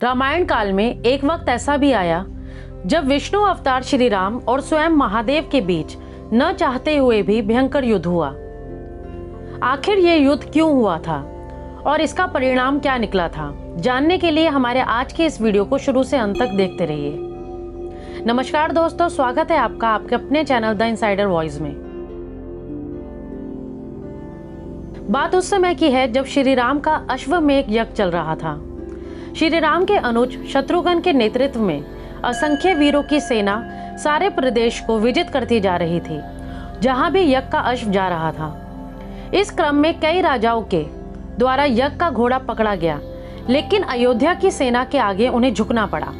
रामायण काल में एक वक्त ऐसा भी आया जब विष्णु अवतार श्री राम और स्वयं महादेव के बीच न चाहते हुए भी भयंकर युद्ध हुआ। आखिर ये युद्ध क्यों हुआ था और इसका परिणाम क्या निकला था, जानने के लिए हमारे आज के इस वीडियो को शुरू से अंत तक देखते रहिए। नमस्कार दोस्तों, स्वागत है आपका आपके अपने चैनल द इनसाइडर वॉइस में। बात उस समय की है जब श्री राम का अश्वमेध यज्ञ चल रहा था। श्री राम के अनुज शत्रुघ्न के नेतृत्व में असंख्य वीरों की सेना सारे प्रदेश को विजित करती जा रही थी, जहां भी यज्ञ का अश्व जा रहा था। इस क्रम में कई राजाओं के द्वारा यज्ञ का घोड़ा पकड़ा गया, लेकिन अयोध्या की सेना के आगे उन्हें झुकना पड़ा।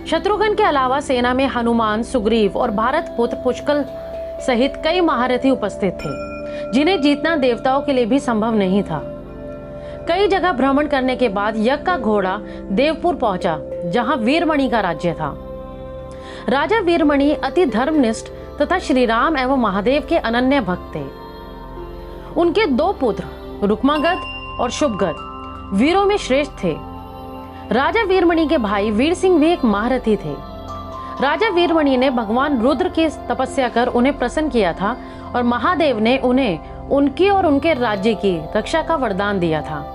शत्रुघ्न के अलावा सेना में हनुमान, सुग्रीव और भारत पुत्र पुष्कल सहित कई महारथी उपस्थित थे, जिन्हें जीतना देवताओं के लिए भी संभव नहीं था। कई जगह भ्रमण करने के बाद यज्ञ का घोड़ा देवपुर पहुंचा, जहां वीरमणि का राज्य था। राजा वीरमणि अति धर्मनिष्ठ तथा श्री राम एवं महादेव के अनन्य भक्त थे। उनके दो पुत्र रुक्मागद और शुभगद वीरों में श्रेष्ठ थे। राजा वीरमणि के भाई वीर सिंह भी एक महारथी थे। राजा वीरमणि ने भगवान रुद्र की तपस्या कर उन्हें प्रसन्न किया था और महादेव ने उन्हें उनकी और उनके राज्य की रक्षा का वरदान दिया था।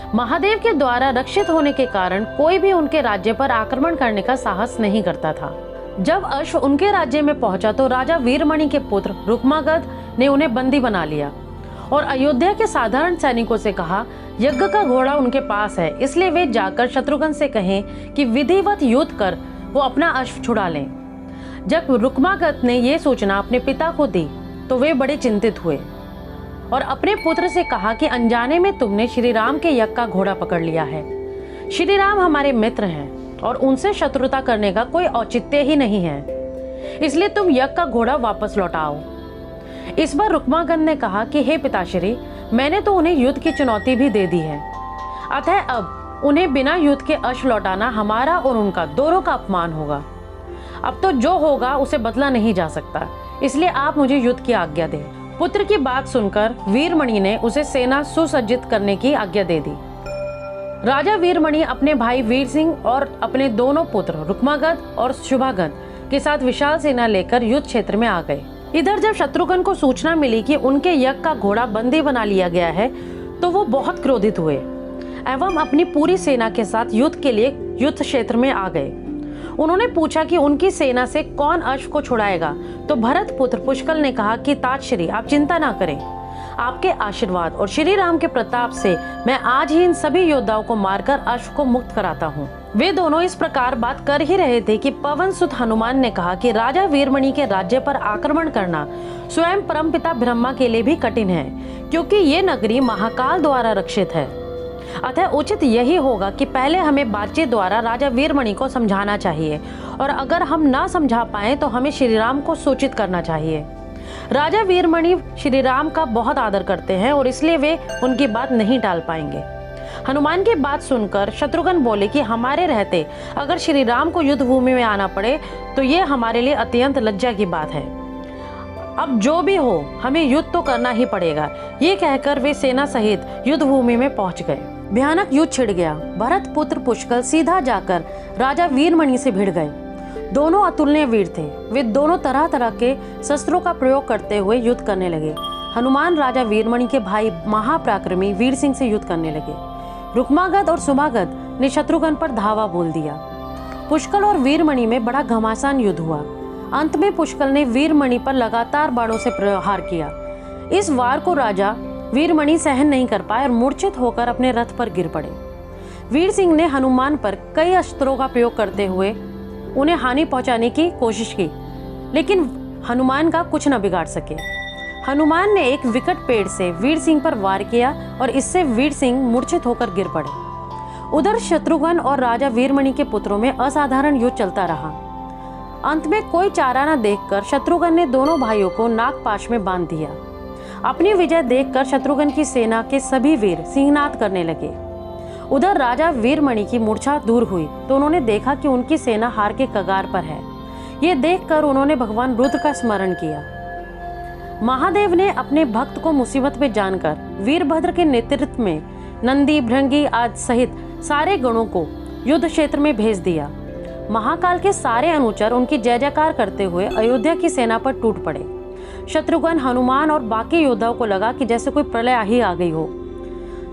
महादेव के द्वारा रक्षित होने के कारण कोई भी उनके राज्य पर आक्रमण करने का साहस नहीं करता था। जब अश्व उनके राज्य में पहुंचा तो राजा वीरमणि के पुत्र रुक्मागद ने उन्हें बंदी बना लिया और अयोध्या के साधारण सैनिकों से कहा, यज्ञ का घोड़ा उनके पास है, इसलिए वे जाकर शत्रुघ्न से कहें कि विधिवत युद्ध कर वो अपना अश्व छुड़ा लें। जब रुक्मागद ने ये सूचना अपने पिता को दी तो वे बड़े चिंतित हुए और अपने पुत्र से कहा कि अनजाने में तुमने श्री राम के यज्ञ का घोड़ा पकड़ लिया है। श्री राम हमारे मित्र हैं और उनसे शत्रुता करने का कोई औचित्य ही नहीं है, इसलिए तुम यज्ञ का घोड़ा वापस लौटाओ। इस बार रुक्मागद ने कहा कि हे पिताश्री, मैंने तो उन्हें युद्ध की चुनौती भी दे दी है, अतः अब उन्हें बिना युद्ध के अश्व लौटाना हमारा और उनका दोनों का अपमान होगा। अब तो जो होगा उसे बदला नहीं जा सकता, इसलिए आप मुझे युद्ध की आज्ञा दें। पुत्र की बात सुनकर वीरमणि ने उसे सेना सुसज्जित करने की आज्ञा दे दी। राजा वीरमणि अपने भाई वीर सिंह और अपने दोनों पुत्र रुक्मागद और शुभागद के साथ विशाल सेना लेकर युद्ध क्षेत्र में आ गए। इधर जब शत्रुघ्न को सूचना मिली कि उनके यज्ञ का घोड़ा बंदी बना लिया गया है, तो वो बहुत क्रोधित हुए एवं अपनी पूरी सेना के साथ युद्ध के लिए युद्ध क्षेत्र में आ गए। उन्होंने पूछा कि उनकी सेना से कौन अश्व को छुड़ाएगा, तो भरत पुत्र पुष्कल ने कहा कि तातश्री, आप चिंता ना करें, आपके आशीर्वाद और श्री राम के प्रताप से मैं आज ही इन सभी योद्धाओं को मारकर अश्व को मुक्त कराता हूँ। वे दोनों इस प्रकार बात कर ही रहे थे कि पवन सुत हनुमान ने कहा कि राजा वीरमणि के राज्य पर आक्रमण करना स्वयं परमपिता ब्रह्मा के लिए भी कठिन है, क्योंकि ये नगरी महाकाल द्वारा रक्षित है। अतः उचित यही होगा कि पहले हमें बातचीत द्वारा राजा वीरमणि को समझाना चाहिए, और अगर हम ना समझा पाए तो हमें श्री राम को सूचित करना चाहिए। राजा वीरमणि श्री राम का बहुत आदर करते हैं और इसलिए वे उनकी बात नहीं टाल पाएंगे। हनुमान की बात सुनकर शत्रुघ्न बोले कि हमारे रहते अगर श्री राम को युद्ध भूमि में आना पड़े तो ये हमारे लिए अत्यंत लज्जा की बात है। अब जो भी हो, हमें युद्ध तो करना ही पड़ेगा। ये कहकर वे सेना सहित युद्ध भूमि में पहुंच गए। भयानक युद्ध छिड़ गया। भरत पुत्र पुष्कल सीधा जाकर राजा वीरमणि से भिड़ गए। दोनों अतुलनीय वीर थे। वे दोनों तरह तरह के शस्त्रों का प्रयोग करते हुए युद्ध करने लगे। हनुमान राजा वीरमणि के भाई महापराक्रमी वीर सिंह से युद्ध करने लगे। रुक्मागद और शुभागद ने शत्रुघ्न पर धावा बोल दिया। पुष्कल और वीरमणि में बड़ा घमासान युद्ध हुआ। अंत में पुष्कल ने वीरमणि पर लगातार बाणों से प्रहार किया। इस वार को राजा वीरमणि सहन नहीं कर पाए और मूर्छित होकर अपने रथ पर गिर पड़े। वीर सिंह ने हनुमान पर कई अस्त्रों का प्रयोग करते हुए उन्हें हानि पहुंचाने की कोशिश की, लेकिन हनुमान का कुछ न बिगाड़ सके। हनुमान ने एक विकट पेड़ से वीर सिंह पर वार किया और इससे वीर सिंह मूर्छित होकर गिर पड़े। उधर शत्रुघ्न और राजा वीरमणि के पुत्रों में असाधारण युद्ध चलता रहा। अंत में कोई चारा न देखकर शत्रुघ्न ने दोनों भाइयों को नागपाश में बांध दिया। अपनी विजय देखकर शत्रुघ्न की सेना के सभी वीर सिंहनाद करने लगे। उधर राजा वीरमणि की मूर्छा दूर हुई तो उन्होंने देखा कि उनकी सेना हार के कगार पर है। ये देखकर उन्होंने भगवान रुद्र का स्मरण किया। महादेव ने अपने भक्त को मुसीबत में जानकर वीरभद्र के नेतृत्व में नंदी, भृंगी आदि सहित सारे गणों को युद्ध क्षेत्र में भेज दिया। महाकाल के सारे अनुचर उनकी जय जयकार करते हुए अयोध्या की सेना पर टूट पड़े। शत्रुघ्न, हनुमान और बाकी योद्धाओं को लगा कि जैसे कोई प्रलय ही आ गई हो।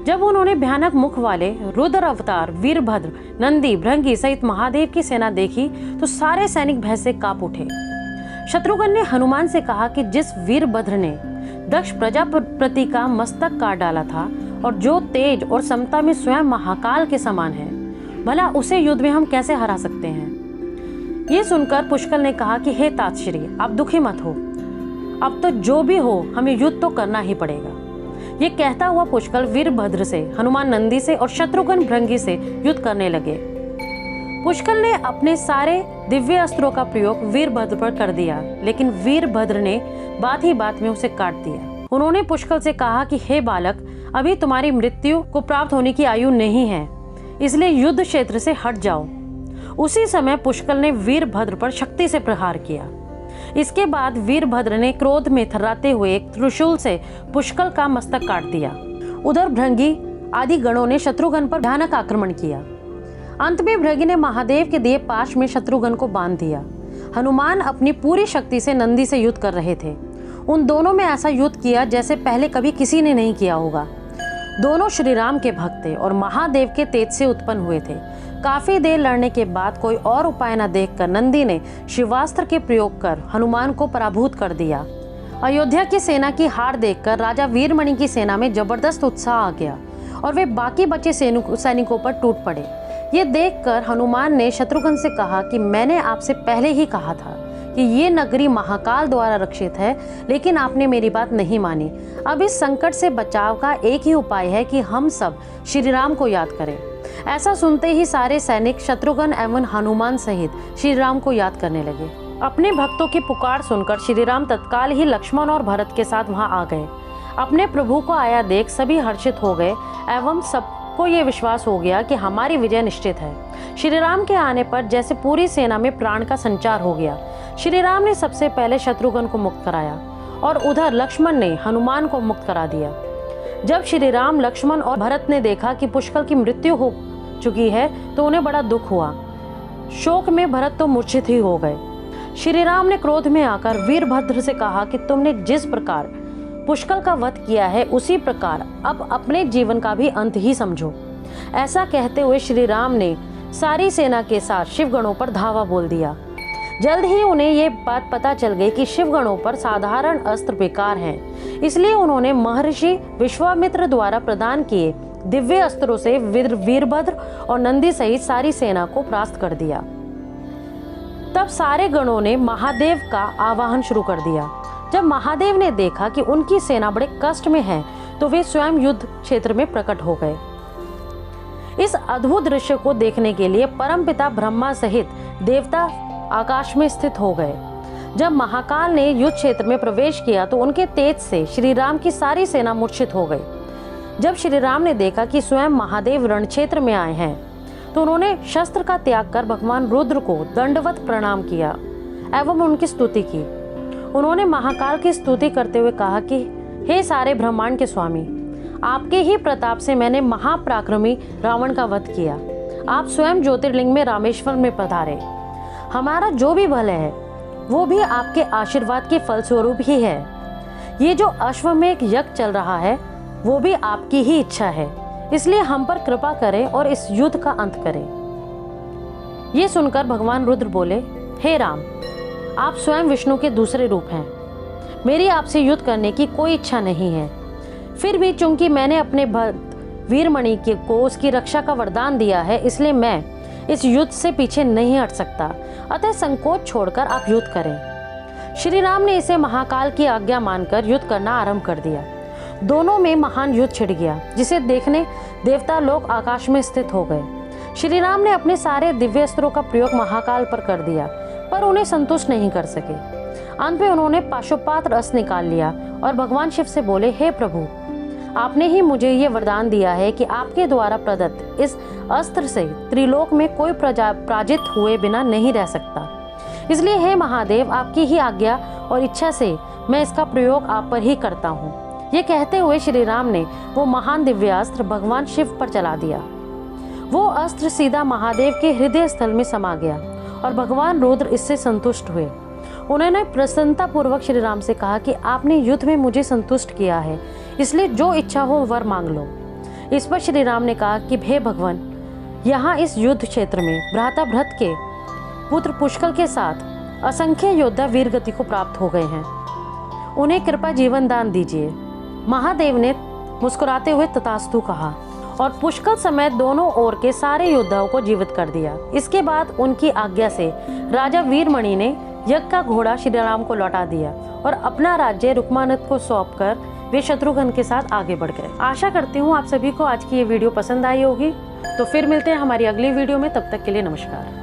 जब उन्होंने भयानक मुख वाले रुद्र अवतार वीरभद्र, नंदी, भृंगी सहित महादेव की सेना देखी तो सारे सैनिक भय से कांप उठे। शत्रुघ्न ने हनुमान से कहा कि जिस वीरभद्र ने दक्ष प्रजापति का मस्तक काट डाला था और जो तेज और समता में स्वयं महाकाल के समान है, भला उसे युद्ध में हम कैसे हरा सकते हैं। ये सुनकर पुष्कल ने कहा कि हे तातश्री, आप दुखी मत हो, अब तो जो भी हो हमें युद्ध तो करना ही पड़ेगा। ये कहता हुआ पुष्कल वीरभद्र से, हनुमान नंदी से और शत्रुघ्न भृंगी से युद्ध करने लगे। पुष्कल ने अपने सारे दिव्य अस्त्रों का प्रयोग वीरभद्र पर कर दिया, लेकिन वीरभद्र ने बात ही बात में उसे काट दिया। उन्होंने पुष्कल से कहा कि हे बालक, अभी तुम्हारी मृत्यु को प्राप्त होने की आयु नहीं है, इसलिए युद्ध क्षेत्र से हट जाओ। उसी समय पुष्कल ने वीरभद्र पर शक्ति से प्रहार किया। इसके बाद वीरभद्र ने क्रोध में थर्राते हुए एक त्रिशूल से पुष्कल का मस्तक काट दिया। उधर भृंगी आदि गणों ने शत्रुघ्न पर भयानक आक्रमण किया। अंत में भृंगी ने महादेव के दिए पाश में शत्रुघ्न को बांध दिया। हनुमान अपनी पूरी शक्ति से नंदी से युद्ध कर रहे थे। उन दोनों में ऐसा युद्ध किया जैसे पहले कभी किसी ने नहीं किया होगा। दोनों श्री राम के भक्त थे और महादेव के तेज से उत्पन्न हुए थे। काफी देर लड़ने के बाद कोई और उपाय न देखकर नंदी ने शिवास्त्र के प्रयोग कर हनुमान को पराभूत कर दिया। अयोध्या की सेना की हार देखकर राजा वीरमणि की सेना में जबरदस्त उत्साह आ गया और वे बाकी बचे सैनिकों पर टूट पड़े। ये देखकर हनुमान ने शत्रुघ्न से कहा कि मैंने आपसे पहले ही कहा था कि ये नगरी महाकाल द्वारा रक्षित है, लेकिन आपने मेरी बात नहीं मानी। अब इस संकट से बचाव का एक ही उपाय है कि हम सब श्री राम को याद करें। ऐसा सुनते ही सारे सैनिक शत्रुघ्न एवं हनुमान सहित श्री राम को याद करने लगे। अपने भक्तों की पुकार सुनकर श्री राम तत्काल ही लक्ष्मण और भरत के साथ वहां आ गए। अपने प्रभु को आया देख सभी हर्षित हो गए एवं सबको ये विश्वास हो गया कि हमारी विजय निश्चित है। श्री राम के आने पर जैसे पूरी सेना में प्राण का संचार हो गया। श्री राम ने सबसे पहले शत्रुघ्न को मुक्त कराया और उधर लक्ष्मण ने हनुमान को मुक्त करा दिया। जब श्री राम, लक्ष्मण और भरत ने देखा कि पुष्कल की मृत्यु हो चुकी है तो उन्हें बड़ा दुख हुआ। शोक में भरत तो मूर्छित ही हो गए। श्री राम ने क्रोध में आकर वीरभद्र से कहा कि तुमने जिस प्रकार पुष्कल का वध किया है उसी प्रकार अब अपने जीवन का भी अंत ही समझो। ऐसा कहते हुए श्री राम ने सारी सेना के साथ शिवगणों पर धावा बोल दिया। जल्द ही उन्हें ये बात पता चल गई कि शिवगणों पर साधारण अस्त्र बेकार हैं, इसलिए उन्होंने महर्षि विश्वामित्र द्वारा प्रदान किए दिव्य अस्त्रों से वीरभद्र और नंदी सहित सारी सेना को परास्त कर दिया। तब सारे गणों ने महादेव का आवाहन शुरू कर दिया। जब महादेव ने देखा कि उनकी सेना बड़े कष्ट में है तो वे स्वयं युद्ध क्षेत्र में प्रकट हो गए। इस अद्भुत दृश्य को देखने के लिए परमपिता ब्रह्मा सहित देवता आकाश में स्थित हो गए। जब महाकाल ने युद्ध क्षेत्र में प्रवेश किया तो उनके तेज से श्री राम की सारी सेना मूर्छित हो गई। जब श्री राम ने देखा कि स्वयं महादेव रण क्षेत्र में आए हैं तो उन्होंने शस्त्र का त्याग कर भगवान रुद्र को दंडवत प्रणाम किया एवं उनकी स्तुति की। उन्होंने महाकाल की स्तुति करते हुए कहा कि हे सारे ब्रह्मांड के स्वामी, आपके ही प्रताप से मैंने महापराक्रमी रावण का वध किया। आप स्वयं ज्योतिर्लिंग में रामेश्वर में पधारे। हमारा जो भी भले है वो भी आपके आशीर्वाद के फलस्वरूप ही है। ये जो अश्वमेध यज्ञ चल रहा है वो भी आपकी ही इच्छा है, इसलिए हम पर कृपा करें और इस युद्ध का अंत करें। ये सुनकर भगवान रुद्र बोले, हे राम, आप स्वयं विष्णु के दूसरे रूप हैं। मेरी आपसे युद्ध करने की कोई इच्छा नहीं है। फिर भी चूंकि मैंने अपने भक्त वीरमणि को उसकी रक्षा का वरदान दिया है, इसलिए मैं इस युद्ध से पीछे नहीं हट सकता। अतः संकोच छोड़कर आप युद्ध करें। श्री राम ने इसे महाकाल की आज्ञा मानकर युद्ध करना आरंभ कर दिया। दोनों में महान युद्ध छिड़ गया, जिसे देखने देवता लोग आकाश में स्थित हो गए। श्री राम ने अपने सारे दिव्य अस्त्रों का प्रयोग महाकाल पर कर दिया, पर उन्हें संतुष्ट नहीं कर सके। अंत में उन्होंने पाशुपात्र अस्त्र निकाल लिया और भगवान शिव से बोले, हे प्रभु, आपने ही मुझे ये वरदान दिया है कि आपके द्वारा प्रदत्त इस अस्त्र से त्रिलोक में कोई पराजित हुए बिना नहीं रह सकता। इसलिए हे महादेव, आपकी ही आज्ञा और इच्छा से मैं इसका प्रयोग आप पर ही करता हूँ। ये कहते हुए श्री राम ने वो महान दिव्यास्त्र भगवान शिव पर चला दिया। वो अस्त्र सीधा महादेव के हृदय स्थल में समा गया और भगवान रुद्र इससे संतुष्ट हुए। उन्होंने प्रसन्नता पूर्वक श्री राम से कहा कि आपने युद्ध में मुझे संतुष्ट किया है, इसलिए जो इच्छा हो वर मांग लो। इस पर श्री राम ने कहा कि हे भगवान, यहाँ इस युद्ध क्षेत्र में भ्राता भरत के पुत्र पुष्कल के साथ असंख्य योद्धा वीर गति को प्राप्त हो गए हैं, उन्हें कृपा जीवन दान दीजिए। महादेव ने मुस्कुराते हुए तथास्तु कहा और पुष्कल समेत दोनों ओर के सारे योद्धाओं को जीवित कर दिया। इसके बाद उनकी आज्ञा से राजा वीरमणि ने यज्ञ का घोड़ा श्री राम को लौटा दिया और अपना राज्य रुक्मानंद को सौंपकर वे शत्रुघ्न के साथ आगे बढ़ गए। आशा करती हूँ आप सभी को आज की ये वीडियो पसंद आई होगी। तो फिर मिलते हैं हमारी अगली वीडियो में, तब तक के लिए नमस्कार।